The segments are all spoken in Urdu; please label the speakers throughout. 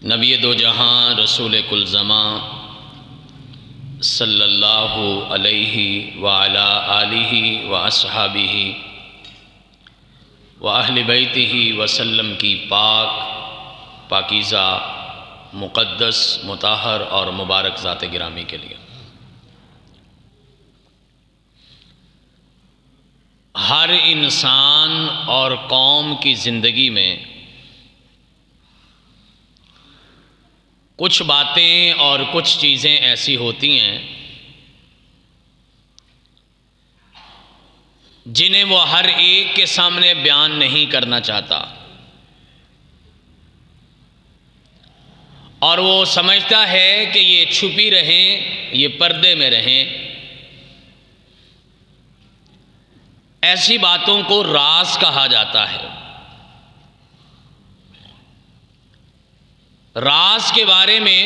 Speaker 1: نبی دو جہاں رسول کل زماں صلی اللہ علیہ وعلی آلہ واصحابہ واہل بیتہ وسلم کی پاکیزہ مقدس مطہر اور مبارک ذات گرامی کے لیے ہر انسان اور قوم کی زندگی میں کچھ باتیں اور کچھ چیزیں ایسی ہوتی ہیں جنہیں وہ ہر ایک کے سامنے بیان نہیں کرنا چاہتا، اور وہ سمجھتا ہے کہ یہ چھپی رہیں، یہ پردے میں رہیں۔ ایسی باتوں کو راز کہا جاتا ہے۔ راز کے بارے میں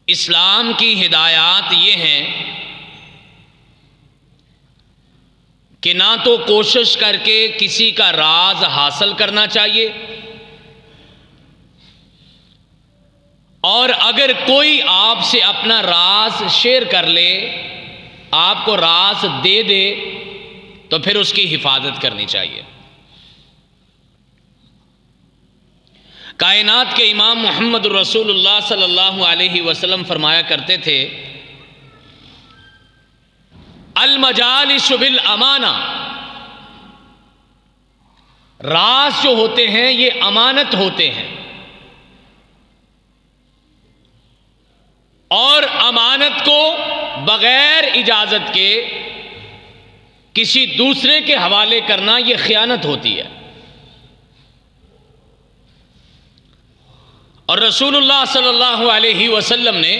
Speaker 1: اسلام کی ہدایات یہ ہیں کہ نہ تو کوشش کر کے کسی کا راز حاصل کرنا چاہیے، اور اگر کوئی آپ سے اپنا راز شیئر کر لے، آپ کو راز دے دے، تو پھر اس کی حفاظت کرنی چاہیے۔ کائنات کے امام محمد رسول اللہ صلی اللہ علیہ وسلم فرمایا کرتے تھے، المجالس بالامانہ، راز جو ہوتے ہیں یہ امانت ہوتے ہیں، اور امانت کو بغیر اجازت کے کسی دوسرے کے حوالے کرنا یہ خیانت ہوتی ہے۔ اور رسول اللہ صلی اللہ علیہ وسلم نے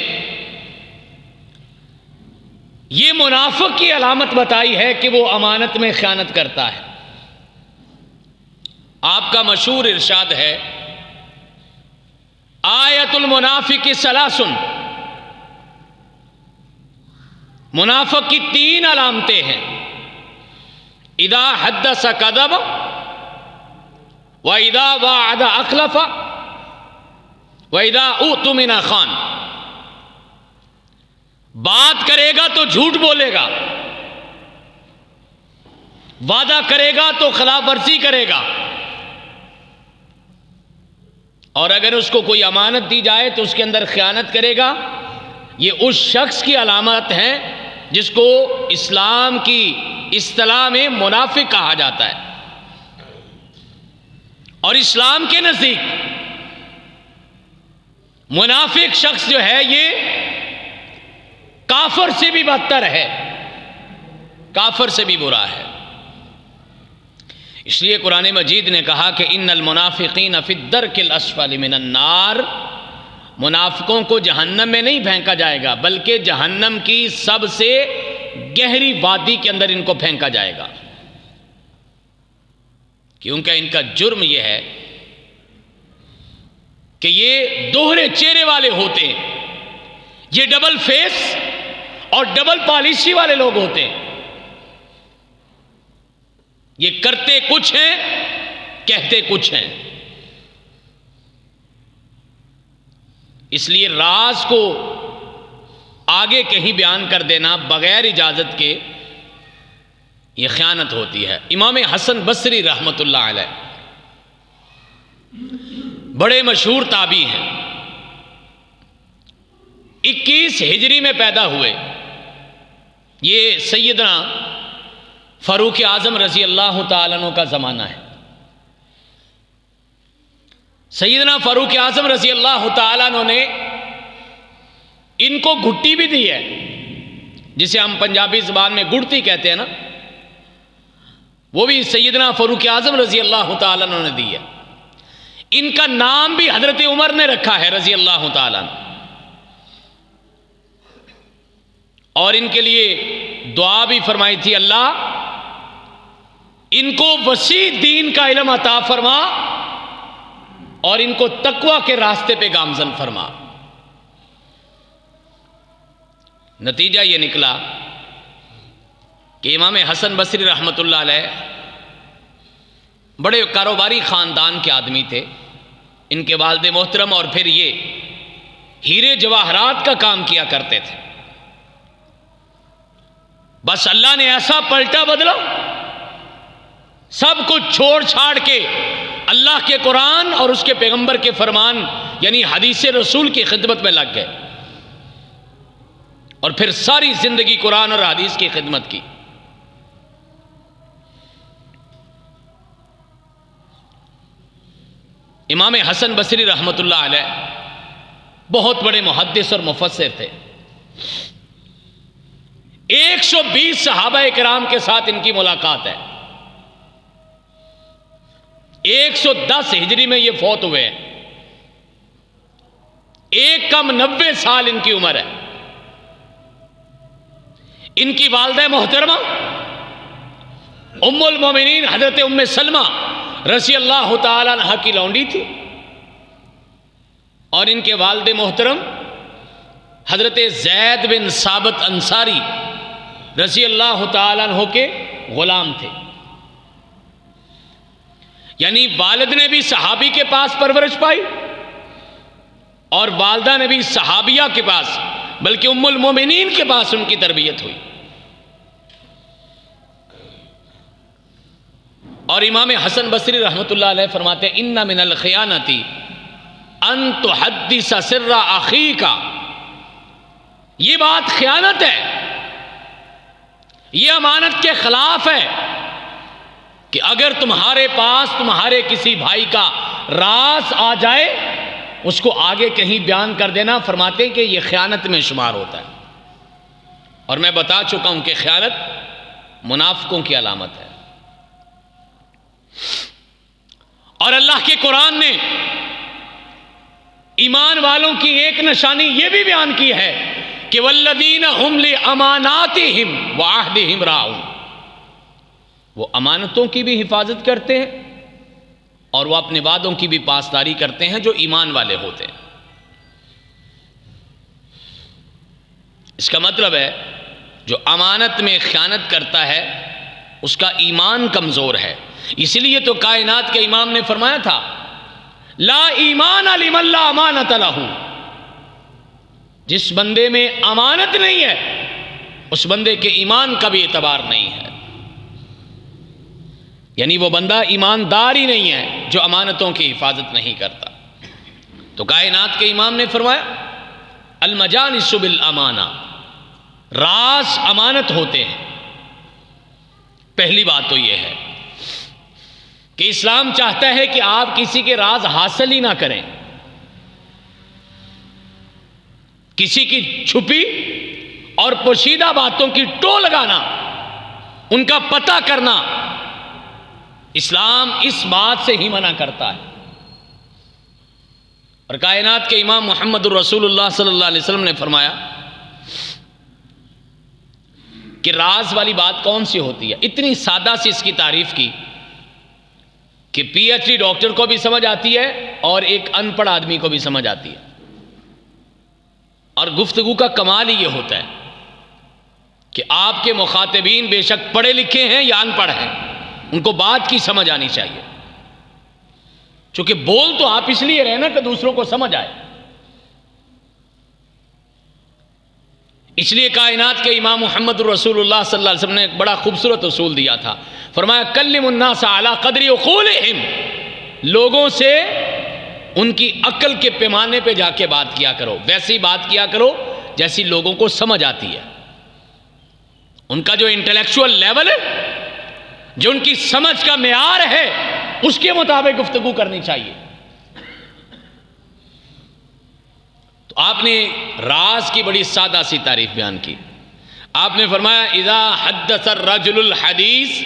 Speaker 1: یہ منافق کی علامت بتائی ہے کہ وہ امانت میں خیانت کرتا ہے۔ آپ کا مشہور ارشاد ہے، آیت المنافق ثلاث، منافق کی 3 علامتیں ہیں، اذا حدث کذب واذا وعد اخلف وَإِذَا اؤْتُمِنَ خَانَ۔ بات کرے گا تو جھوٹ بولے گا، وعدہ کرے گا تو خلاف ورزی کرے گا، اور اگر اس کو کوئی امانت دی جائے تو اس کے اندر خیانت کرے گا۔ یہ اس شخص کی علامات ہیں جس کو اسلام کی اصطلاح میں منافق کہا جاتا ہے۔ اور اسلام کے نزدیک منافق شخص جو ہے یہ کافر سے بھی بدتر ہے، کافر سے بھی برا ہے۔ اس لیے قرآن مجید نے کہا کہ ان المنافقین فی الدرک الاسفل من النار، منافقوں کو جہنم میں نہیں پھینکا جائے گا بلکہ جہنم کی سب سے گہری وادی کے اندر ان کو پھینکا جائے گا، کیونکہ ان کا جرم یہ ہے کہ یہ دوہرے چہرے والے ہوتے ہیں، یہ ڈبل فیس اور ڈبل پالیسی والے لوگ ہوتے ہیں۔ یہ کرتے کچھ ہیں، کہتے کچھ ہیں۔ اس لیے راز کو آگے کہیں بیان کر دینا بغیر اجازت کے یہ خیانت ہوتی ہے۔ امام حسن بصری رحمۃ اللہ علیہ بڑے مشہور تابعی ہیں، 21 ہجری میں پیدا ہوئے۔ یہ سیدنا فاروق اعظم رضی اللہ تعالیٰ عنہ کا زمانہ ہے۔ سیدنا فاروق اعظم رضی اللہ تعالیٰ عنہ نے ان کو گھٹی بھی دی ہے، جسے ہم پنجابی زبان میں گڑتی کہتے ہیں نا، وہ بھی سیدنا فاروق اعظم رضی اللہ تعالیٰ عنہ نے دی ہے۔ ان کا نام بھی حضرت عمر نے رکھا ہے رضی اللہ تعالیٰ عنہ، اور ان کے لیے دعا بھی فرمائی تھی، اللہ ان کو وسیع دین کا علم عطا فرما اور ان کو تقوی کے راستے پہ گامزن فرما۔ نتیجہ یہ نکلا کہ امام حسن بصری رحمۃ اللہ علیہ بڑے کاروباری خاندان کے آدمی تھے، ان کے والد محترم، اور پھر یہ ہیرے جواہرات کا کام کیا کرتے تھے. بس اللہ نے ایسا پلٹا بدلا، سب کچھ چھوڑ چھاڑ کے اللہ کے قرآن اور اس کے پیغمبر کے فرمان یعنی حدیث رسول کی خدمت میں لگ گئے، اور پھر ساری زندگی قرآن اور حدیث کی خدمت کی. امام حسن بصری رحمۃ اللہ علیہ بہت بڑے محدث اور مفسر تھے. 120 صحابہ کرام کے ساتھ ان کی ملاقات ہے. 110 ہجری میں یہ فوت ہوئے ہیں. ایک کم 90 سال ان کی عمر ہے. ان کی والدہ محترمہ ام المومنین حضرت ام سلمہ رضی اللہ تعالی عنہا کی لونڈی تھی، اور ان کے والد محترم حضرت زید بن ثابت انصاری رضی اللہ تعالی عنہ کے غلام تھے. یعنی والد نے بھی صحابی کے پاس پرورش پائی، اور والدہ نے بھی صحابیہ کے پاس، بلکہ ام المومنین کے پاس ان کی تربیت ہوئی. اور امام حسن بصری رحمۃ اللہ علیہ فرماتے ہیں ان من الخیانۃ ان تحدث سر اخیک، یہ بات خیانت ہے، یہ امانت کے خلاف ہے کہ اگر تمہارے پاس تمہارے کسی بھائی کا راز آ جائے اس کو آگے کہیں بیان کر دینا. فرماتے ہیں کہ یہ خیانت میں شمار ہوتا ہے، اور میں بتا چکا ہوں کہ خیانت منافقوں کی علامت ہے. اور اللہ کے قرآن نے ایمان والوں کی ایک نشانی یہ بھی بیان کی ہے کہ والذین هم لاماناتہم وعہدہم راعون، وہ امانتوں کی بھی حفاظت کرتے ہیں اور وہ اپنے وعدوں کی بھی پاسداری کرتے ہیں جو ایمان والے ہوتے ہیں. اس کا مطلب ہے جو امانت میں خیانت کرتا ہے اس کا ایمان کمزور ہے. اس لیے تو کائنات کے امام نے فرمایا تھا لا ایمان لمن لا امانت لہ، جس بندے میں امانت نہیں ہے اس بندے کے ایمان کا بھی اعتبار نہیں ہے. یعنی وہ بندہ ایماندار ہی نہیں ہے جو امانتوں کی حفاظت نہیں کرتا. تو کائنات کے امام نے فرمایا المجالس بالامانہ، راز امانت ہوتے ہیں. پہلی بات تو یہ ہے کہ اسلام چاہتا ہے کہ آپ کسی کے راز حاصل ہی نہ کریں. کسی کی چھپی اور پوشیدہ باتوں کی ٹو لگانا، ان کا پتہ کرنا، اسلام اس بات سے ہی منع کرتا ہے. اور کائنات کے امام محمد الرسول اللہ صلی اللہ علیہ وسلم نے فرمایا کہ راز والی بات کون سی ہوتی ہے. اتنی سادہ سی اس کی تعریف کی کہ پی ایچ ڈی ڈاکٹر کو بھی سمجھ آتی ہے اور ایک ان پڑھ آدمی کو بھی سمجھ آتی ہے. اور گفتگو کا کمال ہی یہ ہوتا ہے کہ آپ کے مخاطبین بے شک پڑھے لکھے ہیں یا ان پڑھ ہیں، ان کو بات کی سمجھ آنی چاہیے. چونکہ بول تو آپ اس لیے رہے نا کہ دوسروں کو سمجھ آئے. اس لیے کائنات کے امام محمد الرسول اللہ صلی اللہ علیہ وسلم نے ایک بڑا خوبصورت اصول دیا تھا. فرمایا کلم الناس علی قدر عقولہم، لوگوں سے ان کی عقل کے پیمانے پہ جا کے بات کیا کرو، ویسی بات کیا کرو جیسی لوگوں کو سمجھ آتی ہے. ان کا جو انٹلیکچوئل لیول ہے، جو ان کی سمجھ کا معیار ہے، اس کے مطابق گفتگو کرنی چاہیے. تو آپ نے راز کی بڑی سادہ سی تعریف بیان کی. آپ نے فرمایا اذا حدث الرجل الحدیث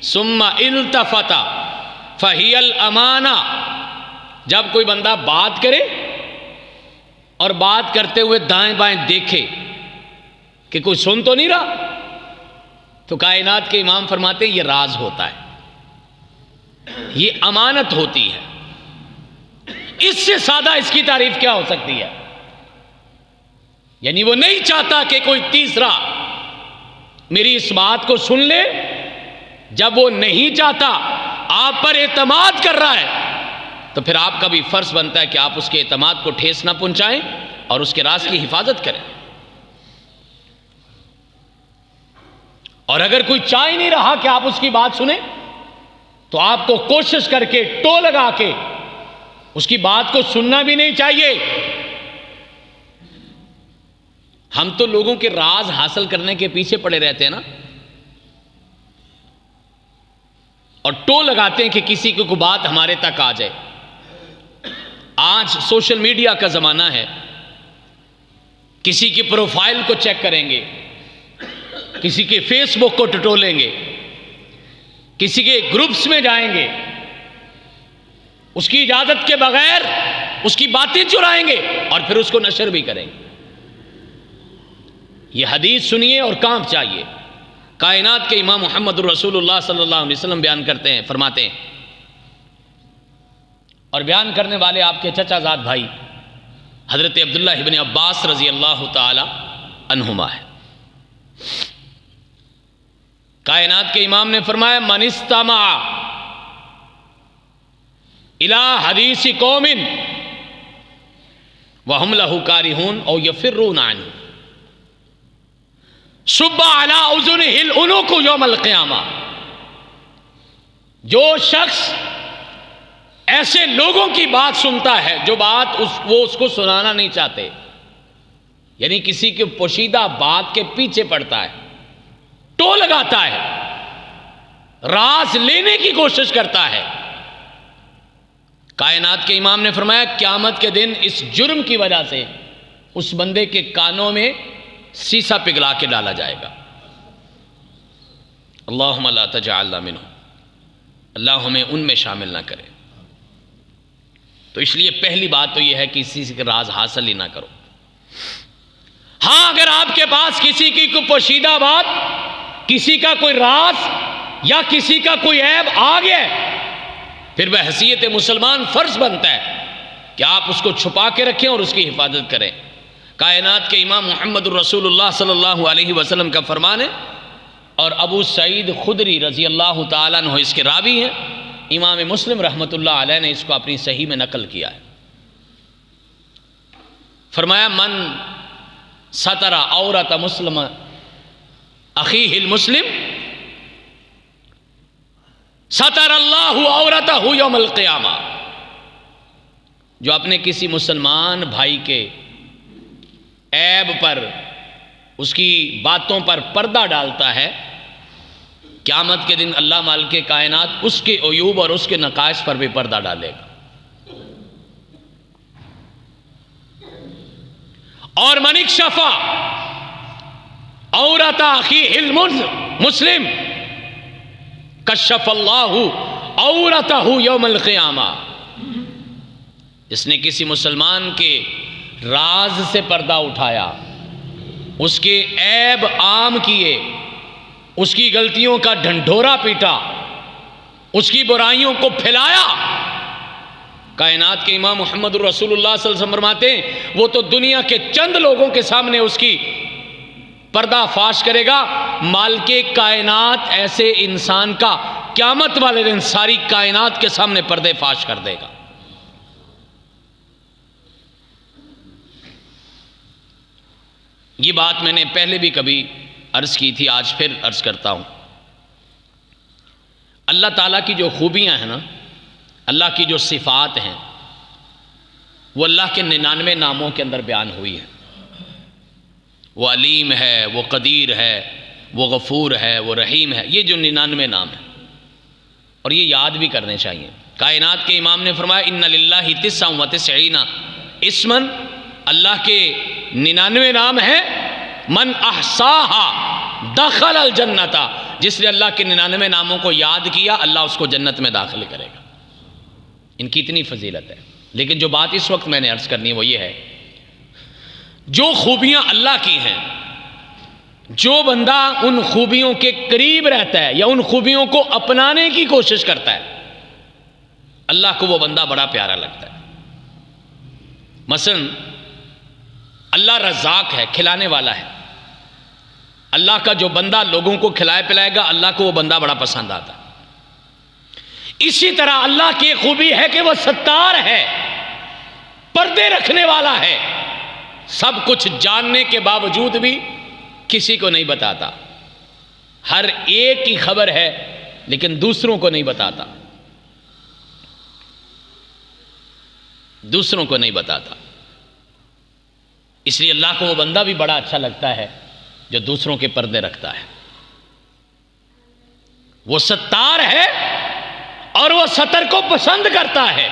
Speaker 1: ثم التفت فہی الامانہ، جب کوئی بندہ بات کرے اور بات کرتے ہوئے دائیں بائیں دیکھے کہ کوئی سن تو نہیں رہا، تو کائنات کے امام فرماتے ہیں یہ راز ہوتا ہے، یہ امانت ہوتی ہے. اس سے سادہ اس کی تعریف کیا ہو سکتی ہے؟ یعنی وہ نہیں چاہتا کہ کوئی تیسرا میری اس بات کو سن لے. جب وہ نہیں چاہتا، آپ پر اعتماد کر رہا ہے تو پھر آپ کا بھی فرض بنتا ہے کہ آپ اس کے اعتماد کو ٹھیس نہ پہنچائیں اور اس کے راز کی حفاظت کریں. اور اگر کوئی چاہ ہی نہیں رہا کہ آپ اس کی بات سنیں تو آپ کو کوشش کر کے ٹو لگا کے اس کی بات کو سننا بھی نہیں چاہیے. ہم تو لوگوں کے راز حاصل کرنے کے پیچھے پڑے رہتے ہیں نا، اور ٹو لگاتے ہیں کہ کسی کی کوئی بات ہمارے تک آ جائے. آج سوشل میڈیا کا زمانہ ہے، کسی کی پروفائل کو چیک کریں گے، کسی کے فیس بک کو ٹٹولیں گے، کسی کے گروپس میں جائیں گے، اس کی اجازت کے بغیر اس کی باتیں چرائیں گے اور پھر اس کو نشر بھی کریں گے. یہ حدیث سنیے اور کام چاہیے. کائنات کے امام محمد رسول اللہ صلی اللہ علیہ وسلم بیان کرتے ہیں، فرماتے ہیں، اور بیان کرنے والے آپ کے چچا زاد بھائی حضرت عبداللہ ابن عباس رضی اللہ تعالی عنہما ہے. کائنات کے امام نے فرمایا، من استمع الى حدیث قوم وهم له کارہون او یفرون عنہ صب علی اذنہ العنق یوم القیامہ. جو شخص ایسے لوگوں کی بات سنتا ہے جو بات وہ اس کو سنانا نہیں چاہتے، یعنی کسی کے پوشیدہ بات کے پیچھے پڑتا ہے، ٹو لگاتا ہے، راز لینے کی کوشش کرتا ہے، کائنات کے امام نے فرمایا قیامت کے دن اس جرم کی وجہ سے اس بندے کے کانوں میں سیسا پگھلا کے ڈالا جائے گا. اللہم لا تجعلنا منہم، اللہ ہمیں ان میں شامل نہ کرے. تو اس لیے پہلی بات تو یہ ہے کہ کسی کے راز حاصل ہی نہ کرو. ہاں اگر آپ کے پاس کسی کی کوئی پوشیدہ بات، کسی کا کوئی راز یا کسی کا کوئی عیب آ گیا ہے، پھر بحیثیت مسلمان فرض بنتا ہے کہ آپ اس کو چھپا کے رکھیں اور اس کی حفاظت کریں. کائنات کے امام محمد الرسول اللہ صلی اللہ علیہ وسلم کا فرمان ہے، اور ابو سعید خدری رضی اللہ تعالیٰ عنہ اس کے راوی ہیں. امام مسلم رحمۃ اللہ علیہ نے اس کو اپنی صحیح میں نقل کیا ہے. فرمایا، من ستر عورت مسلم اخیہ المسلم ستر اللہ عورتہ یوم القیامہ. جو اپنے کسی مسلمان بھائی کے عیب پر، اس کی باتوں پر پردہ ڈالتا ہے، قیامت کے دن اللہ مالک کائنات اس کے عیوب اور اس کے نقائص پر بھی پردہ ڈالے گا. اور من اکشف عورت اخیہ المسلم کشف اللہ عورتہ یوم القیامہ. جس نے کسی مسلمان کے راز سے پردہ اٹھایا، اس کے عیب عام کیے، اس کی غلطیوں کا ڈھنڈورا پیٹا، اس کی برائیوں کو پھیلایا، کائنات کے امام محمد رسول اللہ صلی اللہ علیہ وسلم فرماتے ہیں وہ تو دنیا کے چند لوگوں کے سامنے اس کی پردہ فاش کرے گا، مالک کائنات ایسے انسان کا قیامت والے دن ساری کائنات کے سامنے پردے فاش کر دے گا. یہ بات میں نے پہلے بھی کبھی عرض کی تھی، آج پھر عرض کرتا ہوں. اللہ تعالیٰ کی جو خوبیاں ہیں نا، اللہ کی جو صفات ہیں، وہ اللہ کے 99 ناموں کے اندر بیان ہوئی ہیں. وہ علیم ہے، وہ قدیر ہے، وہ غفور ہے، وہ رحیم ہے. یہ جو 99 نام ہیں، اور یہ یاد بھی کرنے چاہیے. کائنات کے امام نے فرمایا، ان للہ 99 اسما، اللہ کے 99 نام ہیں. من احصاها دخل الجنت، جس نے اللہ کے 99 ناموں کو یاد کیا اللہ اس کو جنت میں داخل کرے گا. ان کی اتنی فضیلت ہے. لیکن جو بات اس وقت میں نے عرض کرنی ہے وہ یہ ہے، جو خوبیاں اللہ کی ہیں، جو بندہ ان خوبیوں کے قریب رہتا ہے یا ان خوبیوں کو اپنانے کی کوشش کرتا ہے، اللہ کو وہ بندہ بڑا پیارا لگتا ہے. مثلا اللہ رزاق ہے، کھلانے والا ہے. اللہ کا جو بندہ لوگوں کو کھلائے پلائے گا، اللہ کو وہ بندہ بڑا پسند آتا ہے. اسی طرح اللہ کی خوبی ہے کہ وہ ستار ہے، پردے رکھنے والا ہے، سب کچھ جاننے کے باوجود بھی کسی کو نہیں بتاتا، ہر ایک کی خبر ہے لیکن دوسروں کو نہیں بتاتا، دوسروں کو نہیں بتاتا۔ اس لیے اللہ کو وہ بندہ بھی بڑا اچھا لگتا ہے جو دوسروں کے پردے رکھتا ہے۔ وہ ستار ہے اور وہ ستر کو پسند کرتا ہے،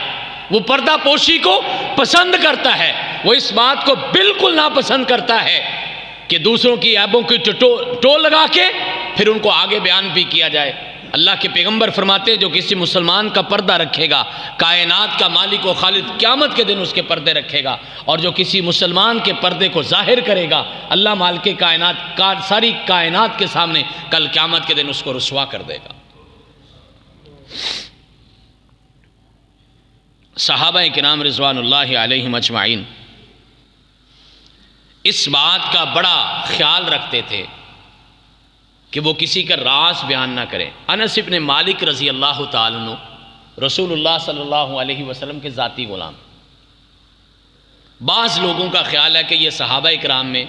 Speaker 1: وہ پردہ پوشی کو پسند کرتا ہے، وہ اس بات کو بالکل ناپسند کرتا ہے کہ دوسروں کی عیبوں کی ٹول لگا کے پھر ان کو آگے بیان بھی کیا جائے۔ اللہ کے پیغمبر فرماتے ہیں جو کسی مسلمان کا پردہ رکھے گا، کائنات کا مالک و خالق قیامت کے دن اس کے پردے رکھے گا، اور جو کسی مسلمان کے پردے کو ظاہر کرے گا، اللہ مالک کائنات ساری کائنات کے سامنے کل قیامت کے دن اس کو رسوا کر دے گا۔ صحابہ کرام رضوان اللہ علیہم اجمعین اس بات کا بڑا خیال رکھتے تھے کہ وہ کسی کا راز بیان نہ کریں۔ انس بن مالک رضی اللہ تعالیٰ عنہ رسول اللہ صلی اللہ علیہ وسلم کے ذاتی غلام، بعض لوگوں کا خیال ہے کہ یہ صحابہ کرام میں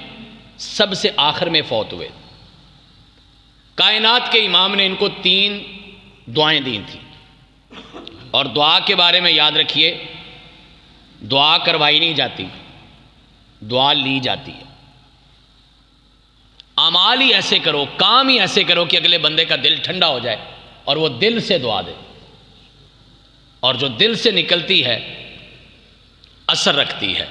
Speaker 1: سب سے آخر میں فوت ہوئے۔ کائنات کے امام نے ان کو 3 دعائیں دی تھیں، اور دعا کے بارے میں یاد رکھیے، دعا کروائی نہیں جاتی، دعا لی جاتی ہے۔ اعمال ہی ایسے کرو، کام ہی ایسے کرو کہ اگلے بندے کا دل ٹھنڈا ہو جائے اور وہ دل سے دعا دے، اور جو دل سے نکلتی ہے اثر رکھتی ہے،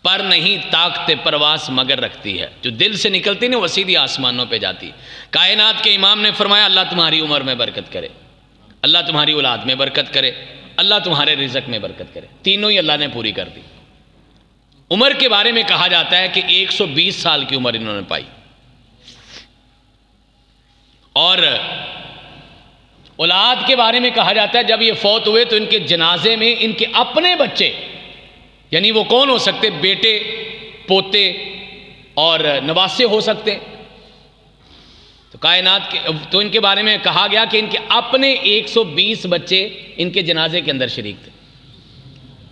Speaker 1: پر نہیں طاقت پرواز مگر رکھتی ہے۔ جو دل سے نکلتی نہیں وہ سیدھی آسمانوں پہ جاتی۔ کائنات کے امام نے فرمایا اللہ تمہاری عمر میں برکت کرے، اللہ تمہاری اولاد میں برکت کرے، اللہ تمہارے رزق میں برکت کرے۔ تینوں ہی اللہ نے پوری کر دی۔ عمر کے بارے میں کہا جاتا ہے کہ 120 سال کی عمر انہوں نے پائی، اور اولاد کے بارے میں کہا جاتا ہے جب یہ فوت ہوئے تو ان کے جنازے میں ان کے اپنے بچے، یعنی وہ کون ہو سکتے؟ بیٹے، پوتے اور نواسے ہو سکتے۔ تو کائنات کے تو ان کے بارے میں کہا گیا کہ ان کے اپنے 120 بچے ان کے جنازے کے اندر شریک تھے،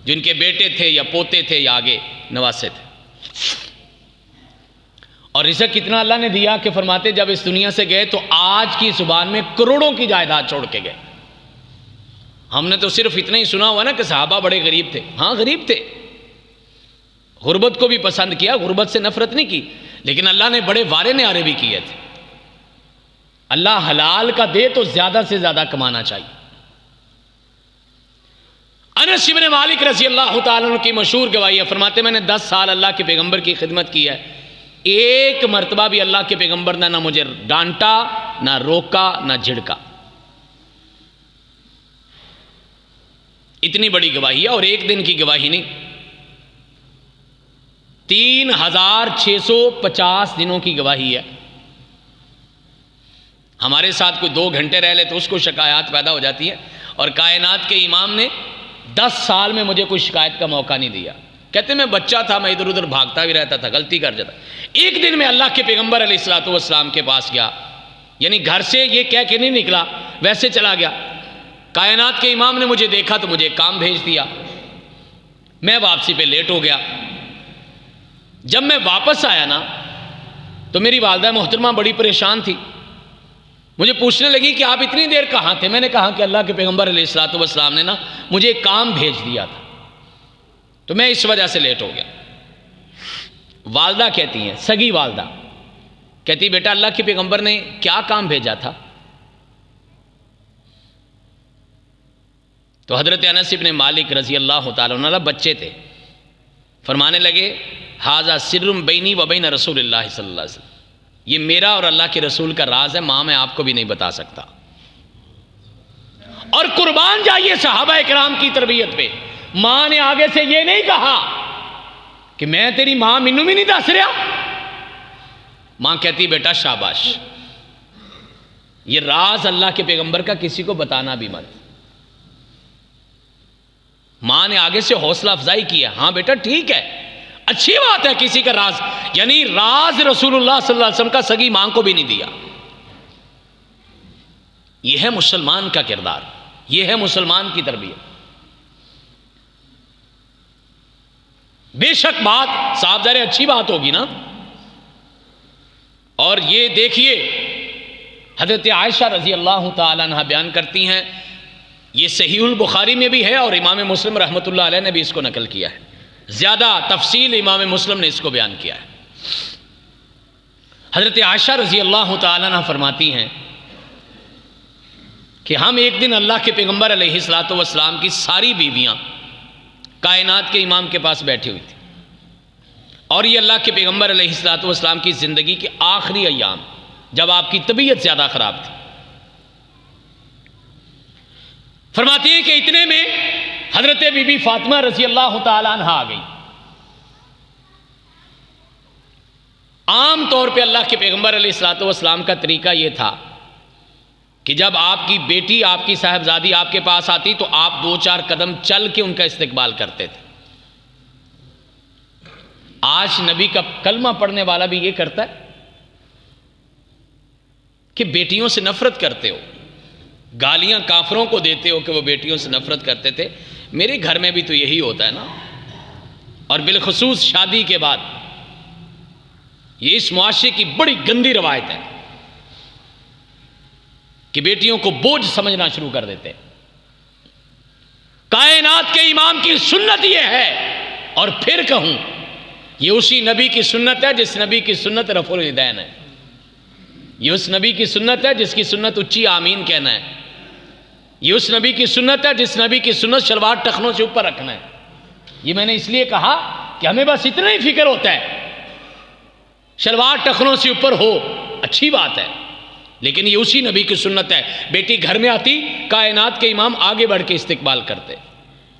Speaker 1: جو ان کے بیٹے تھے یا پوتے تھے یا آگے نواسے تھے۔ اور رزق کتنا اللہ نے دیا کہ فرماتے جب اس دنیا سے گئے تو آج کی زبان میں کروڑوں کی جائیداد چھوڑ کے گئے۔ ہم نے تو صرف اتنا ہی سنا ہوا نا کہ صحابہ بڑے غریب تھے، ہاں غریب تھے، غربت کو بھی پسند کیا، غربت سے نفرت نہیں کی، لیکن اللہ نے بڑے وارے نعرے بھی کیے تھے۔ اللہ حلال کا دے تو زیادہ سے زیادہ کمانا چاہیے۔ انس بن مالک رضی اللہ تعالیٰ عنہ کی مشہور گواہی ہے، فرماتے میں نے 10 سال اللہ کے پیغمبر کی خدمت کی ہے، ایک مرتبہ بھی اللہ کے پیغمبر نے نہ مجھے ڈانٹا، نہ روکا، نہ جھڑکا۔ اتنی بڑی گواہی ہے، اور ایک دن کی گواہی نہیں، 3650 دنوں کی گواہی ہے۔ ہمارے ساتھ کوئی 2 گھنٹے رہ لے تو اس کو شکایات پیدا ہو جاتی ہے، اور کائنات کے امام نے 10 سال میں مجھے کوئی شکایت کا موقع نہیں دیا۔ کہتے میں بچہ تھا، میں ادھر ادھر بھاگتا بھی رہتا تھا، غلطی کر جاتا۔ ایک دن میں اللہ کے پیغمبر علیہ الصلوۃ والسلام کے پاس گیا، یعنی گھر سے یہ کہہ کے نہیں نکلا، ویسے چلا گیا۔ کائنات کے امام نے مجھے دیکھا تو مجھے ایک کام بھیج دیا، میں واپسی پہ لیٹ ہو گیا۔ جب میں واپس آیا نا تو میری والدہ محترمہ بڑی پریشان تھی، مجھے پوچھنے لگی کہ آپ اتنی دیر کہاں تھے؟ میں نے کہا کہ اللہ کے پیغمبر علیہ الصلوۃ والسلام نے نا مجھے ایک کام بھیج دیا تھا، تو میں اس وجہ سے لیٹ ہو گیا۔ والدہ کہتی ہیں، سگی والدہ کہتی بیٹا اللہ کے پیغمبر نے کیا کام بھیجا تھا؟ تو حضرت انس بن مالک رضی اللہ تعالیٰ عنہ بچے تھے، فرمانے لگے ھذا سر بینی و بین رسول اللہ صلی اللہ علیہ وسلم، یہ میرا اور اللہ کے رسول کا راز ہے، ماں میں آپ کو بھی نہیں بتا سکتا۔ اور قربان جائیے صحابہ کرام کی تربیت پہ، ماں نے آگے سے یہ نہیں کہا کہ میں تیری ماں مینوں بھی نہیں دس رہا، ماں کہتی بیٹا شاباش، یہ راز اللہ کے پیغمبر کا کسی کو بتانا بھی مت۔ ماں نے آگے سے حوصلہ افزائی کی ہے، ہاں بیٹا ٹھیک ہے، اچھی بات ہے کسی کا راز، یعنی راز رسول اللہ صلی اللہ علیہ وسلم کا سگی ماں کو بھی نہیں دیا۔ یہ ہے مسلمان کا کردار۔ یہ ہے مسلمان کی تربیت. بے شک بات صاحب ذرا اچھی بات ہوگی نا. اور یہ دیکھیے حضرت عائشہ رضی اللہ تعالیٰ عنہ بیان کرتی ہیں، یہ صحیح البخاری میں بھی ہے اور امام مسلم رحمۃ اللہ علیہ نے بھی اس کو نقل کیا ہے. زیادہ تفصیل امام مسلم نے اس کو بیان کیا ہے. حضرت عائشہ رضی اللہ تعالیٰ عنہ فرماتی ہیں کہ ہم ایک دن اللہ کے پیغمبر علیہ الصلوۃ والسلام کی ساری بیویاں کائنات کے امام کے پاس بیٹھی ہوئی تھی، اور یہ اللہ کے پیغمبر علیہ الصلوۃ والسلام کی زندگی کے آخری ایام جب آپ کی طبیعت زیادہ خراب تھی. فرماتی ہیں کہ اتنے میں حضرت بی بی فاطمہ رضی اللہ تعالیٰ عنہ آ گئی. عام طور پہ اللہ کے پیغمبر علیہ الصلوۃ والسلام کا طریقہ یہ تھا کہ جب آپ کی بیٹی، آپ کی صاحبزادی آپ کے پاس آتی تو آپ 2-4 قدم چل کے ان کا استقبال کرتے تھے. آج نبی کا کلمہ پڑھنے والا بھی یہ کرتا ہے کہ بیٹیوں سے نفرت کرتے ہو، گالیاں کافروں کو دیتے ہو کہ وہ بیٹیوں سے نفرت کرتے تھے. میرے گھر میں بھی تو یہی ہوتا ہے نا. اور بالخصوص شادی کے بعد یہ اس معاشرے کی بڑی گندی روایت ہے کہ بیٹیوں کو بوجھ سمجھنا شروع کر دیتے. کائنات کے امام کی سنت یہ ہے، اور پھر کہوں یہ اسی نبی کی سنت ہے جس نبی کی سنت رفع الیدین ہے. یہ اس نبی کی سنت ہے جس کی سنت اچھی آمین کہنا ہے. یہ اس نبی کی سنت ہے جس نبی کی سنت شلوار ٹخنوں سے اوپر رکھنا ہے. یہ میں نے اس لیے کہا کہ ہمیں بس اتنا ہی فکر ہوتا ہے شلوار ٹخنوں سے اوپر ہو، اچھی بات ہے، لیکن یہ اسی نبی کی سنت ہے. بیٹی گھر میں آتی، کائنات کے امام آگے بڑھ کے استقبال کرتے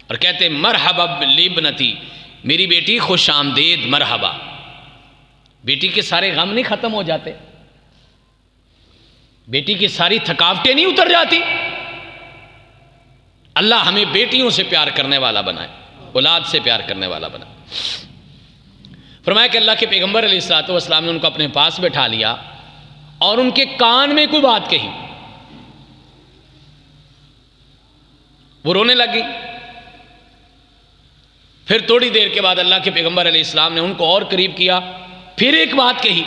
Speaker 1: اور کہتے مرحبا لابنتی، میری بیٹی خوش آمدید، مرحبا. بیٹی کے سارے غم نہیں ختم ہو جاتے؟ بیٹی کی ساری تھکاوٹیں نہیں اتر جاتی؟ اللہ ہمیں بیٹیوں سے پیار کرنے والا بنائے، اولاد سے پیار کرنے والا بنائے. فرمایا کہ اللہ کے پیغمبر علیہ الصلوۃ والسلام نے ان کو اپنے پاس بٹھا لیا اور ان کے کان میں کوئی بات کہی. وہ رونے لگی. پھر تھوڑی دیر کے بعد اللہ کے پیغمبر علیہ السلام نے ان کو اور قریب کیا، پھر ایک بات کہی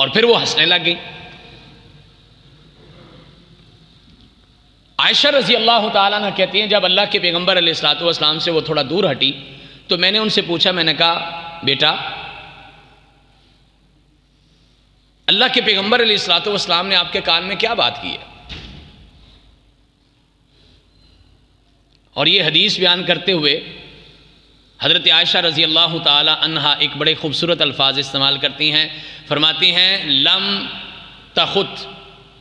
Speaker 1: اور پھر وہ ہنسنے لگ گئی. عائشہ رضی اللہ تعالیٰ عنہ کہتی ہیں جب اللہ کے پیغمبر علیہ الصلوۃ والسلام سے وہ تھوڑا دور ہٹی تو میں نے ان سے پوچھا، میں نے کہا بیٹا اللہ کے پیغمبر علیہ الصلوۃ والسلام نے آپ کے کان میں کیا بات کی ہے؟ اور یہ حدیث بیان کرتے ہوئے حضرت عائشہ رضی اللہ تعالی عنہا ایک بڑے خوبصورت الفاظ استعمال کرتی ہیں. فرماتی ہیں لم تخط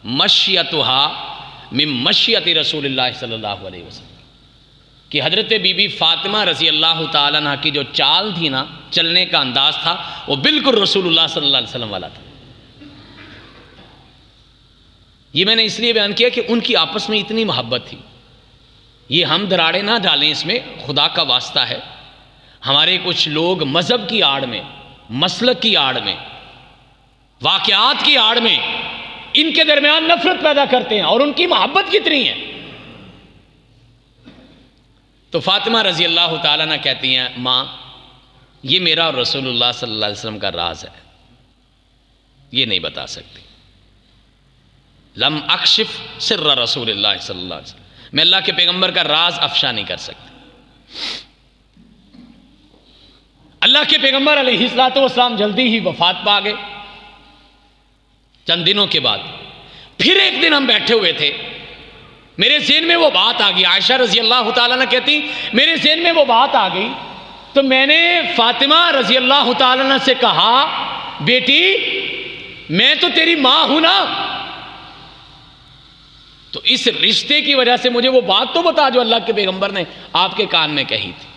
Speaker 1: مشیتها من مشیت رسول اللہ صلی اللہ علیہ وسلم، کہ حضرت بی بی فاطمہ رضی اللہ تعالی عنہ کی جو چال تھی نا، چلنے کا انداز تھا، وہ بالکل رسول اللہ صلی اللہ علیہ وسلم والا تھا. یہ میں نے اس لیے بیان کیا کہ ان کی آپس میں اتنی محبت تھی. یہ ہم دراڑے نہ ڈالیں، اس میں خدا کا واسطہ ہے. ہمارے کچھ لوگ مذہب کی آڑ میں، مسلک کی آڑ میں، واقعات کی آڑ میں ان کے درمیان نفرت پیدا کرتے ہیں، اور ان کی محبت کتنی ہے. تو فاطمہ رضی اللہ تعالیٰ عنہ کہتی ہیں ماں یہ میرا اور رسول اللہ صلی اللہ علیہ وسلم کا راز ہے، یہ نہیں بتا سکتی. لم اکشف سر رسول اللہ صلی اللہ علیہ وسلم، میں اللہ کے پیغمبر کا راز افشا نہیں کر سکتی. اللہ کے پیغمبر علیہ الصلوۃ والسلام جلدی ہی وفات پا گئے. چند دنوں کے بعد پھر ایک دن ہم بیٹھے ہوئے تھے، میرے ذہن میں وہ بات آ گئی. عائشہ رضی اللہ تعالیٰ عنہ کہتی میرے ذہن میں وہ بات آ گئی تو میں نے فاطمہ رضی اللہ تعالیٰ عنہ سے کہا بیٹی میں تو تیری ماں ہوں نا، تو اس رشتے کی وجہ سے مجھے وہ بات تو بتا جو اللہ کے پیغمبر نے آپ کے کان میں کہی تھی.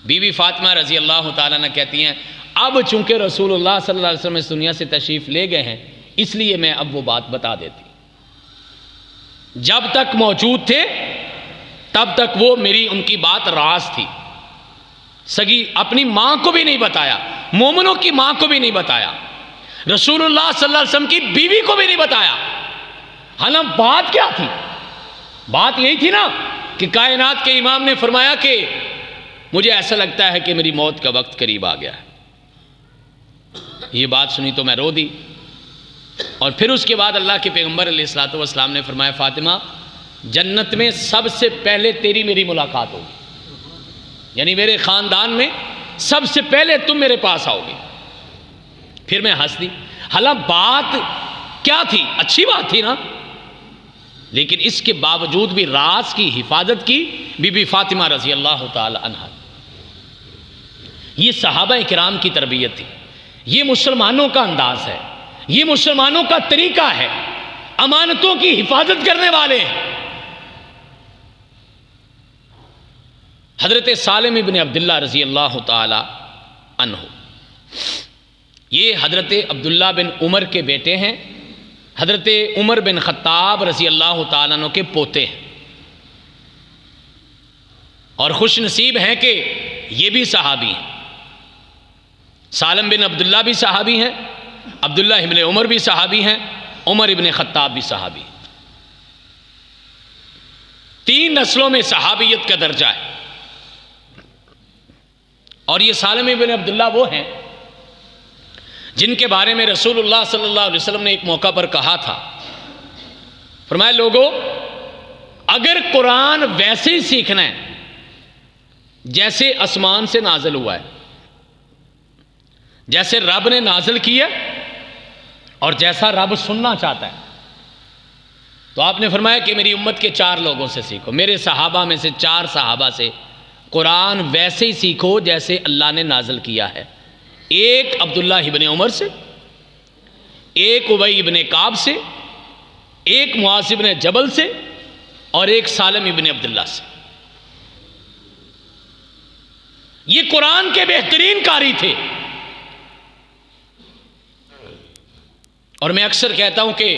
Speaker 1: بی بی فاطمہ رضی اللہ تعالیٰ عنہ کہتی ہیں اب چونکہ رسول اللہ صلی اللہ علیہ وسلم اس دنیا سے تشریف لے گئے ہیں اس لیے میں اب وہ بات بتا دیتی. جب تک موجود تھے تب تک وہ میری ان کی بات راز تھی. سگی اپنی ماں کو بھی نہیں بتایا، مومنوں کی ماں کو بھی نہیں بتایا، رسول اللہ صلی اللہ علیہ وسلم کی بیوی کو بھی نہیں بتایا. حالانکہ بات کیا تھی؟ بات یہی تھی نا کہ کائنات کے امام نے فرمایا کہ مجھے ایسا لگتا ہے کہ میری موت کا وقت قریب آ گیا ہے۔ یہ بات سنی تو میں رو دی، اور پھر اس کے بعد اللہ کے پیغمبر علیہ الصلوۃ والسلام نے فرمایا فاطمہ جنت میں سب سے پہلے تیری میری ملاقات ہوگی، یعنی میرے خاندان میں سب سے پہلے تم میرے پاس آؤ گی۔ پھر میں ہنس دی، حالانکہ بات کیا تھی، اچھی بات تھی نا، لیکن اس کے باوجود بھی راز کی حفاظت کی بی بی فاطمہ رضی اللہ تعالی عنہا۔ یہ صحابہ کرام کی تربیت تھی، یہ مسلمانوں کا انداز ہے، یہ مسلمانوں کا طریقہ ہے، امانتوں کی حفاظت کرنے والے ہیں۔ حضرت سالم ابن عبداللہ رضی اللہ تعالی عنہ، یہ حضرت عبداللہ بن عمر کے بیٹے ہیں، حضرت عمر بن خطاب رضی اللہ تعالیٰ عنہ کے پوتے ہیں، اور خوش نصیب ہیں کہ یہ بھی صحابی ہیں۔ سالم بن عبداللہ بھی صحابی ہیں، عبداللہ ابن عمر بھی صحابی ہیں، عمر ابن خطاب بھی صحابی ہیں۔ 3 نسلوں میں صحابیت کا درجہ ہے، اور یہ سالم ابن عبداللہ وہ ہیں جن کے بارے میں رسول اللہ صلی اللہ علیہ وسلم نے ایک موقع پر کہا تھا، فرمایا لوگو اگر قرآن ویسے ہی سیکھنا ہے جیسے آسمان سے نازل ہوا ہے، جیسے رب نے نازل کیا اور جیسا رب سننا چاہتا ہے، تو آپ نے فرمایا کہ میری امت کے 4 لوگوں سے سیکھو، میرے صحابہ میں سے 4 صحابہ سے قرآن ویسے ہی سیکھو جیسے اللہ نے نازل کیا ہے۔ ایک عبداللہ ابن عمر سے، ایک ابی ابن کعب سے، ایک معاذ ابن جبل سے، اور ایک سالم ابن عبداللہ سے۔ یہ قرآن کے بہترین قاری تھے، اور میں اکثر کہتا ہوں کہ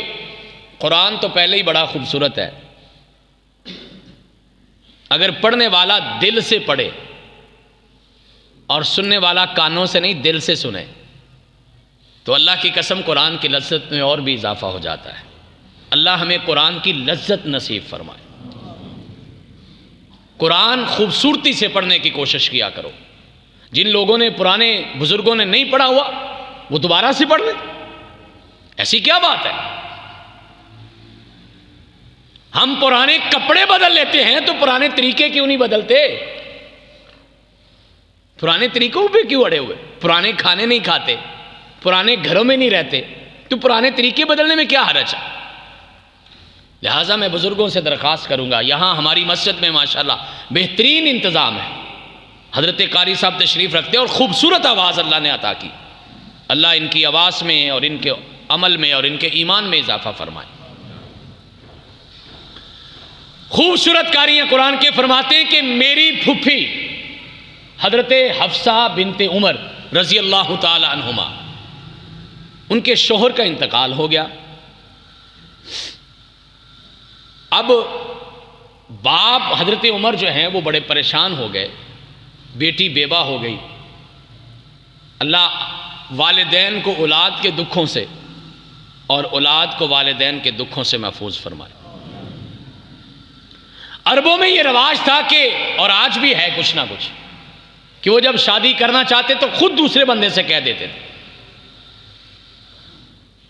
Speaker 1: قرآن تو پہلے ہی بڑا خوبصورت ہے، اگر پڑھنے والا دل سے پڑھے اور سننے والا کانوں سے نہیں دل سے سنے تو اللہ کی قسم قرآن کی لذت میں اور بھی اضافہ ہو جاتا ہے۔ اللہ ہمیں قرآن کی لذت نصیب فرمائے۔ قرآن خوبصورتی سے پڑھنے کی کوشش کیا کرو۔ جن لوگوں نے پرانے بزرگوں نے نہیں پڑھا ہوا وہ دوبارہ سے پڑھ لیں، ایسی کیا بات ہے؟ ہم پرانے کپڑے بدل لیتے ہیں تو پرانے طریقے کیوں نہیں بدلتے؟ پرانے طریقوں پہ کیوں اڑے ہوئے؟ پرانے کھانے نہیں کھاتے، پرانے گھروں میں نہیں رہتے، تو پرانے طریقے بدلنے میں کیا حرج ہے؟ لہٰذا میں بزرگوں سے درخواست کروں گا، یہاں ہماری مسجد میں ماشاءاللہ بہترین انتظام ہے، حضرت قاری صاحب تشریف رکھتے اور خوبصورت آواز اللہ نے عطا کی، اللہ ان کی آواز میں اور ان کے عمل میں اور ان کے ایمان میں اضافہ فرمائے۔ خوبصورت قاریاں قرآن کے فرماتے ہیں کہ میری پھپھی حضرت حفصہ بنت عمر رضی اللہ تعالی عنہما، ان کے شوہر کا انتقال ہو گیا۔ اب باپ حضرت عمر جو ہیں وہ بڑے پریشان ہو گئے، بیٹی بیوہ ہو گئی۔ اللہ والدین کو اولاد کے دکھوں سے اور اولاد کو والدین کے دکھوں سے محفوظ فرمائے۔ عربوں میں یہ رواج تھا کہ، اور آج بھی ہے کچھ نہ کچھ، کہ وہ جب شادی کرنا چاہتے تو خود دوسرے بندے سے کہہ دیتے تھے۔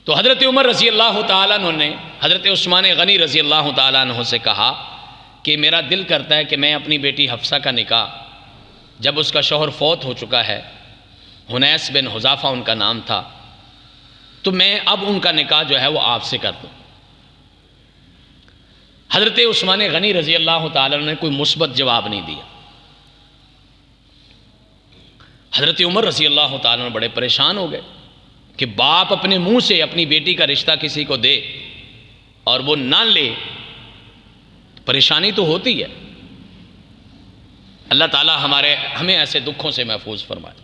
Speaker 1: تو حضرت عمر رضی اللہ تعالیٰ عنہ نے حضرت عثمان غنی رضی اللہ تعالیٰ عنہ سے کہا کہ میرا دل کرتا ہے کہ میں اپنی بیٹی حفصہ کا نکاح، جب اس کا شوہر فوت ہو چکا ہے، حنیس بن حذافہ ان کا نام تھا، تو میں اب ان کا نکاح جو ہے وہ آپ سے کر دوں۔ حضرت عثمان غنی رضی اللہ تعالیٰ عنہ نے کوئی مثبت جواب نہیں دیا۔ حضرت عمر رضی اللہ تعالیٰ عنہ بڑے پریشان ہو گئے کہ باپ اپنے منہ سے اپنی بیٹی کا رشتہ کسی کو دے اور وہ نہ لے، پریشانی تو ہوتی ہے۔ اللہ تعالیٰ ہمیں ایسے دکھوں سے محفوظ فرمائے،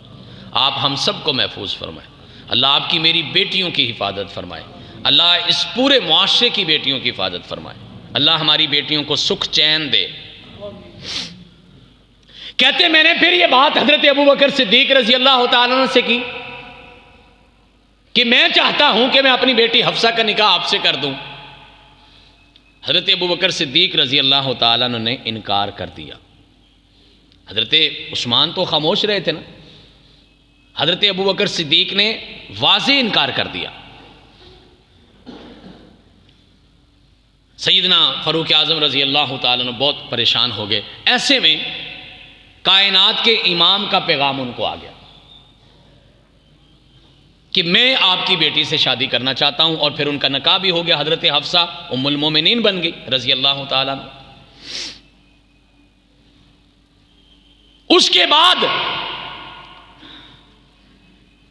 Speaker 1: آپ ہم سب کو محفوظ فرمائے۔ اللہ آپ کی میری بیٹیوں کی حفاظت فرمائے، اللہ اس پورے معاشرے کی بیٹیوں کی حفاظت فرمائے، اللہ ہماری بیٹیوں کو سکھ چین دے۔ کہتے میں نے پھر یہ بات حضرت ابو بکر صدیق رضی اللہ تعالیٰ عنہ سے کی کہ میں چاہتا ہوں کہ میں اپنی بیٹی حفصہ کا نکاح آپ سے کر دوں۔ حضرت ابوبکر صدیق رضی اللہ تعالیٰ عنہ نے انکار کر دیا. حضرت عثمان تو خاموش رہے تھے نا، حضرت ابوبکر صدیق نے واضح انکار کر دیا. سیدنا فاروق اعظم رضی اللہ تعالیٰ عنہ بہت پریشان ہو گئے. ایسے میں کائنات کے امام کا پیغام ان کو آ گیا کہ میں آپ کی بیٹی سے شادی کرنا چاہتا ہوں، اور پھر ان کا نکاح بھی ہو گیا. حضرت حفصہ ام المومنین بن گئی رضی اللہ تعالیٰ عنہ. اس کے بعد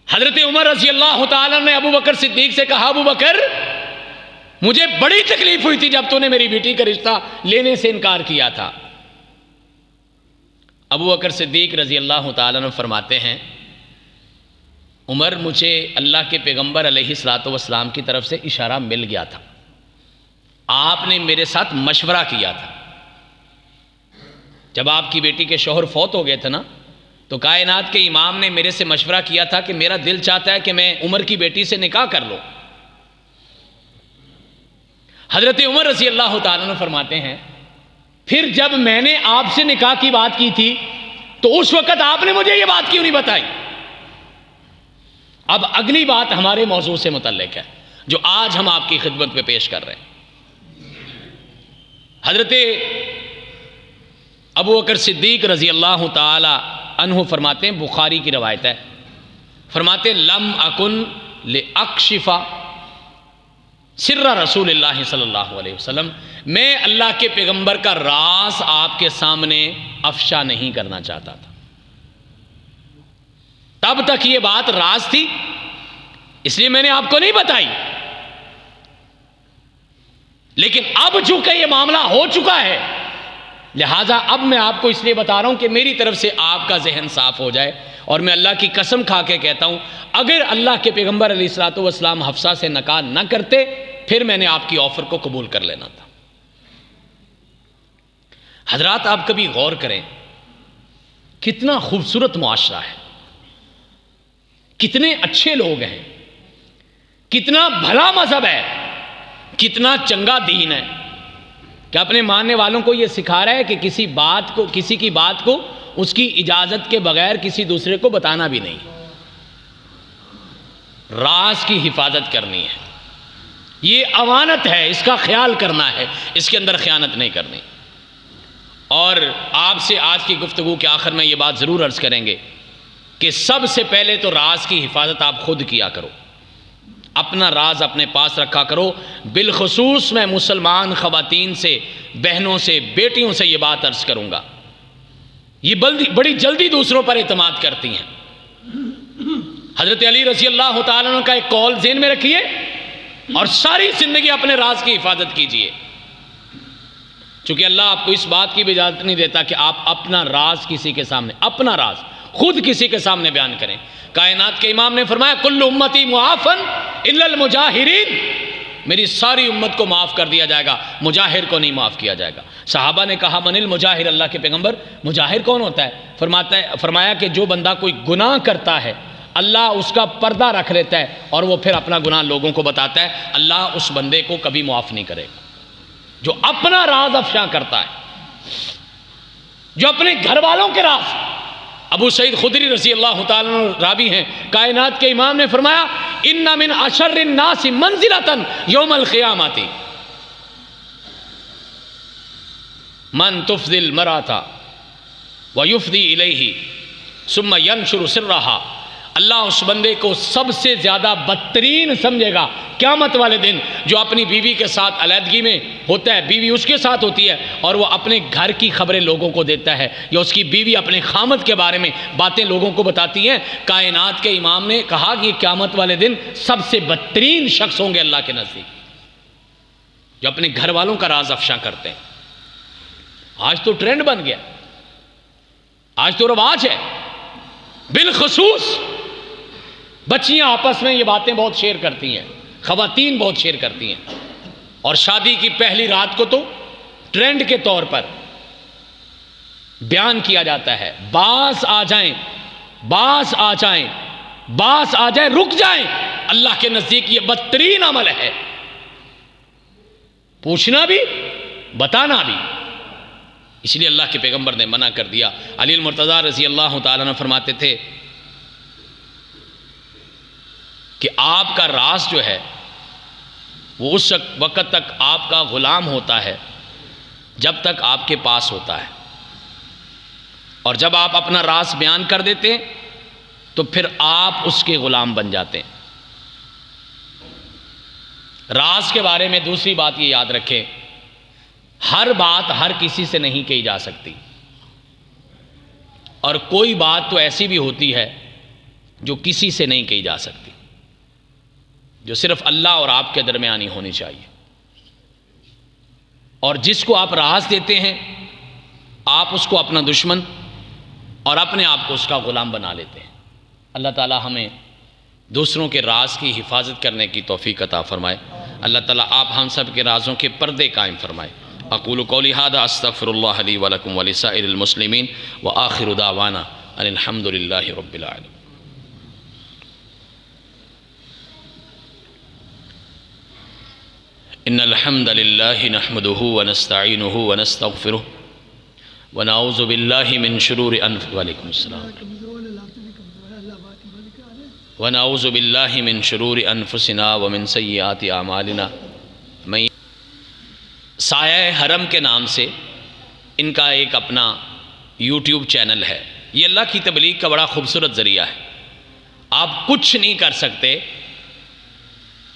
Speaker 1: حضرت عمر رضی اللہ تعالیٰ نے ابو بکر صدیق سے کہا، ابو بکر مجھے بڑی تکلیف ہوئی تھی جب تو نے میری بیٹی کا رشتہ لینے سے انکار کیا تھا. ابو بکر صدیق رضی اللہ تعالیٰ عنہ فرماتے ہیں، عمر مجھے اللہ کے پیغمبر علیہ الصلوۃ والسلام کی طرف سے اشارہ مل گیا تھا، آپ نے میرے ساتھ مشورہ کیا تھا. جب آپ کی بیٹی کے شوہر فوت ہو گئے تھے نا، تو کائنات کے امام نے میرے سے مشورہ کیا تھا کہ میرا دل چاہتا ہے کہ میں عمر کی بیٹی سے نکاح کر لوں. حضرت عمر رضی اللہ تعالیٰ عنہ فرماتے ہیں، پھر جب میں نے آپ سے نکاح کی بات کی تھی تو اس وقت آپ نے مجھے یہ بات کیوں نہیں بتائی؟ اب اگلی بات ہمارے موضوع سے متعلق ہے جو آج ہم آپ کی خدمت میں پیش کر رہے ہیں. حضرت ابو بکر صدیق رضی اللہ تعالی عنہ فرماتے ہیں، بخاری کی روایت ہے، فرماتے لم اکن لاکشف سر رسول اللہ صلی اللہ علیہ وسلم، میں اللہ کے پیغمبر کا راز آپ کے سامنے افشا نہیں کرنا چاہتا تھا. تب تک یہ بات راز تھی، اس لیے میں نے آپ کو نہیں بتائی. لیکن اب چونکہ یہ معاملہ ہو چکا ہے، لہٰذا اب میں آپ کو اس لیے بتا رہا ہوں کہ میری طرف سے آپ کا ذہن صاف ہو جائے. اور میں اللہ کی قسم کھا کے کہتا ہوں، اگر اللہ کے پیغمبر علیہ الصلوۃ والسلام حفصہ سے نکاح نہ کرتے پھر میں نے آپ کی آفر کو قبول کر لینا تھا. حضرات آپ کبھی غور کریں، کتنا خوبصورت معاشرہ ہے، کتنے اچھے لوگ ہیں، کتنا بھلا مذہب ہے، کتنا چنگا دین ہے، کہ اپنے ماننے والوں کو یہ سکھا رہا ہے کہ کسی کی بات کو اس کی اجازت کے بغیر کسی دوسرے کو بتانا بھی نہیں، راز کی حفاظت کرنی ہے، یہ امانت ہے، اس کا خیال کرنا ہے، اس کے اندر خیانت نہیں کرنی. اور آپ سے آج کی گفتگو کے آخر میں یہ بات ضرور عرض کریں گے کہ سب سے پہلے تو راز کی حفاظت آپ خود کیا کرو، اپنا راز اپنے پاس رکھا کرو. بالخصوص میں مسلمان خواتین سے، بہنوں سے، بیٹیوں سے یہ بات عرض کروں گا، یہ بڑی جلدی دوسروں پر اعتماد کرتی ہیں. حضرت علی رضی اللہ تعالیٰ عنہ کا ایک قول ذہن میں رکھیے اور ساری زندگی اپنے راز کی حفاظت کیجیے. چونکہ اللہ آپ کو اس بات کی بھی اجازت نہیں دیتا کہ آپ اپنا راز کسی کے سامنے، اپنا راز خود کسی کے سامنے بیان کریں. کائنات کے امام نے فرمایا کل امتی معافن الا المجاہرین، میری ساری امت کو معاف کر دیا جائے گا، مجاہر کو نہیں معاف کیا جائے گا. صحابہ نے کہا من المجاہر، اللہ کے پیغمبر مجاہر کون ہوتا ہے؟ فرمایا کہ جو بندہ کوئی گناہ کرتا ہے اللہ اس کا پردہ رکھ لیتا ہے اور وہ پھر اپنا گناہ لوگوں کو بتاتا ہے، اللہ اس بندے کو کبھی معاف نہیں کرے گا. جو اپنا راز افشاں کرتا ہے، جو اپنے گھر والوں کے راز. ابو سعید خدری رضی اللہ تعالیٰ عنہ راوی ہیں، کائنات کے امام نے فرمایا ان من اشر الناس منزلۃ یوم القیامۃ من تفضی المرأة ویفضی الیہ ثم ینشر سرها. اللہ اس بندے کو سب سے زیادہ بدترین سمجھے گا قیامت والے دن جو اپنی بیوی کے ساتھ علیحدگی میں ہوتا ہے، بیوی اس کے ساتھ ہوتی ہے اور وہ اپنے گھر کی خبریں لوگوں کو دیتا ہے، یا اس کی بیوی اپنے خامد کے بارے میں باتیں لوگوں کو بتاتی ہیں. کائنات کے امام نے کہا کہ یہ قیامت والے دن سب سے بدترین شخص ہوں گے اللہ کے نزدیک جو اپنے گھر والوں کا راز افشاں کرتے ہیں. آج تو ٹرینڈ بن گیا، آج تو رواج ہے. بالخصوص بچیاں آپس میں یہ باتیں بہت شیئر کرتی ہیں، خواتین بہت شیئر کرتی ہیں، اور شادی کی پہلی رات کو تو ٹرینڈ کے طور پر بیان کیا جاتا ہے باس آ جائیں، باس آ جائیں، باس آ جائیں، رک جائیں. اللہ کے نزدیک یہ بدترین عمل ہے. پوچھنا بھی بتانا بھی. اس لیے اللہ کے پیغمبر نے منع کر دیا. علی المرتضیٰ رضی اللہ تعالیٰ عنہ فرماتے تھے کہ آپ کا راز جو ہے وہ اس وقت تک آپ کا غلام ہوتا ہے جب تک آپ کے پاس ہوتا ہے، اور جب آپ اپنا راز بیان کر دیتے ہیں تو پھر آپ اس کے غلام بن جاتے ہیں. راز کے بارے میں دوسری بات یہ یاد رکھیں، ہر بات ہر کسی سے نہیں کہی جا سکتی، اور کوئی بات تو ایسی بھی ہوتی ہے جو کسی سے نہیں کہی جا سکتی، جو صرف اللہ اور آپ کے درمیان ہی ہونی چاہیے. اور جس کو آپ راز دیتے ہیں آپ اس کو اپنا دشمن اور اپنے آپ کو اس کا غلام بنا لیتے ہیں. اللہ تعالی ہمیں دوسروں کے راز کی حفاظت کرنے کی توفیق عطا فرمائے. اللہ تعالی آپ ہم سب کے رازوں کے پردے قائم فرمائے. اقول قولی ھذا استغفر اللہ لی ولکم ولسائر المسلمین وآخر دعوانا ان الحمد للہ رب العالمین. ان الحمد للہ نحمده ونستعینه ونستغفره ونعوذ باللہ من شرور وعلیکم السلام ونعوذ باللہ من شرور انفسنا ومن سیئات اعمالنا. سایہ حرم کے نام سے ان کا ایک اپنا یوٹیوب چینل ہے. یہ اللہ کی تبلیغ کا بڑا خوبصورت ذریعہ ہے. آپ کچھ نہیں کر سکتے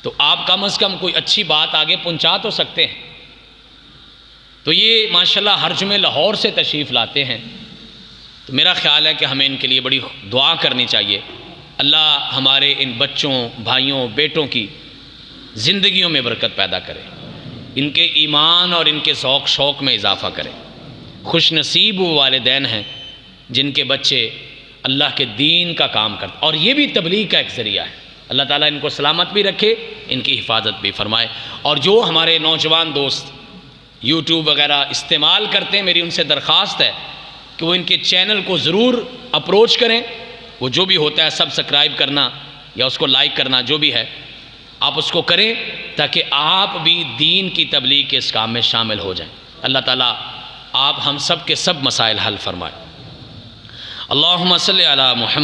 Speaker 1: تو آپ کم از کم کوئی اچھی بات آگے پہنچا تو سکتے ہیں. تو یہ ماشاءاللہ ہر جمعے لاہور سے تشریف لاتے ہیں، تو میرا خیال ہے کہ ہمیں ان کے لیے بڑی دعا کرنی چاہیے. اللہ ہمارے ان بچوں، بھائیوں، بیٹوں کی زندگیوں میں برکت پیدا کرے، ان کے ایمان اور ان کے ذوق شوق میں اضافہ کرے. خوش نصیب وہ والدین ہیں جن کے بچے اللہ کے دین کا کام کرتے، اور یہ بھی تبلیغ کا ایک ذریعہ ہے. اللہ تعالیٰ ان کو سلامت بھی رکھے، ان کی حفاظت بھی فرمائے. اور جو ہمارے نوجوان دوست یوٹیوب وغیرہ استعمال کرتے ہیں، میری ان سے درخواست ہے کہ وہ ان کے چینل کو ضرور اپروچ کریں. وہ جو بھی ہوتا ہے سبسکرائب کرنا یا اس کو لائک کرنا جو بھی ہے آپ اس کو کریں، تاکہ آپ بھی دین کی تبلیغ کے اس کام میں شامل ہو جائیں. اللہ تعالیٰ آپ ہم سب کے سب مسائل حل فرمائے. اللہم صلی علی محمد.